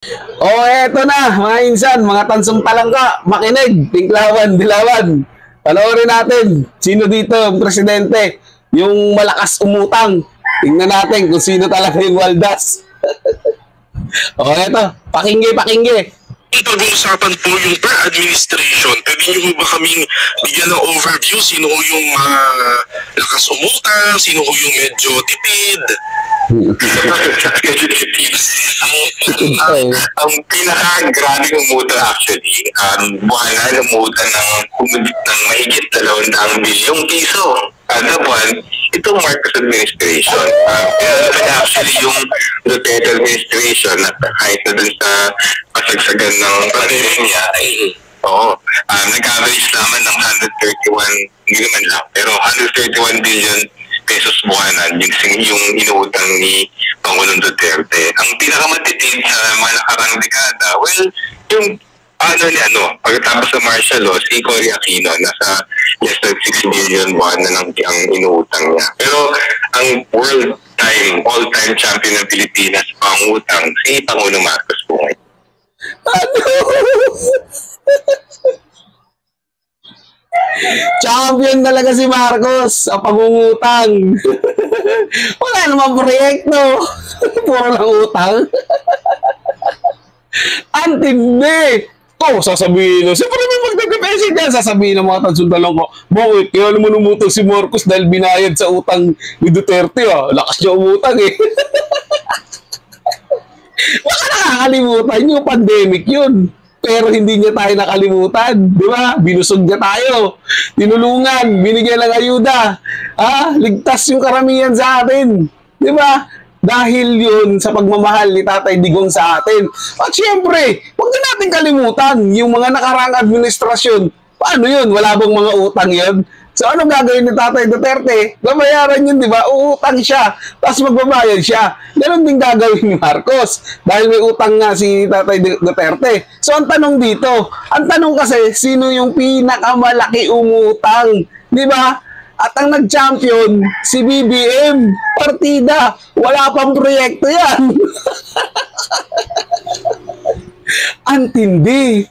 Eto na, mga insan, mga tansong talangka, makinig, tinklawan, dilawan. Panoorin natin, sino dito ang presidente, yung malakas umutang. Tingnan natin kung sino talaga yung waldas. Eto, pakingge. Pag-uusapan po yung per administration, pwede niyo ba kaming bigyan ng overview? Sino yung lakas umutang? Sino yung medyo tipid? Ang pinaka-grabe umutang actually, buwanan umutang ng mahigit 200 bilyong piso. Kada buwan, itong Marcos administration. Actually yung Duterte administration at kahit na dun sa kasagsagan ng pandemya ay nag-average naman ng 131, hindi naman lang, pero 131 billion pesos buwanan yung inuutang ni Pangulong Duterte. Ang pinakamatitid sa mga nakarang dekada, well, yung pagkatapos sa martial law, si Cory Aquino, nasa less than 6 billion buwan na lang ang inuutang niya. Pero ang all-time champion ng Pilipinas pangutang, si Pangulong Marcos po ngayon. Champion talaga si Marcos sa pangungutang. Wala naman proyekto. Puro lang utang. Antindi. Sasabihin mo. Siyempre may magdadepese dyan. Sasabihin ng mga tansundalang ko, bakit? Kaya naman umutang si Marcos dahil binayad sa utang ni Duterte. Lakas niya umutang eh. Baka nakakalimutan yung pandemic yun. Pero hindi niya tayo nakalimutan. Di ba? Binusog niya tayo. Tinulungan. Binigyan ng ayuda. Ligtas yung karamihan sa atin. Di ba? Dahil yun sa pagmamahal ni Tatay Digong sa atin. At syempre, huwag na natin kalimutan yung mga nakarang administrasyon. Paano yun? Wala bang mga utang yun? So, ano gagawin ni Tatay Duterte? Babayaran yun, di ba? Uutang siya, tapos magbabayad siya. Ganon din gagawin ni Marcos. Dahil may utang nga si Tatay Duterte. So, ang tanong dito, kasi, sino yung pinakamalaki umutang? Di ba? At ang nag-champion, si BBM. Partida. Wala pang proyekto yan. Antindi.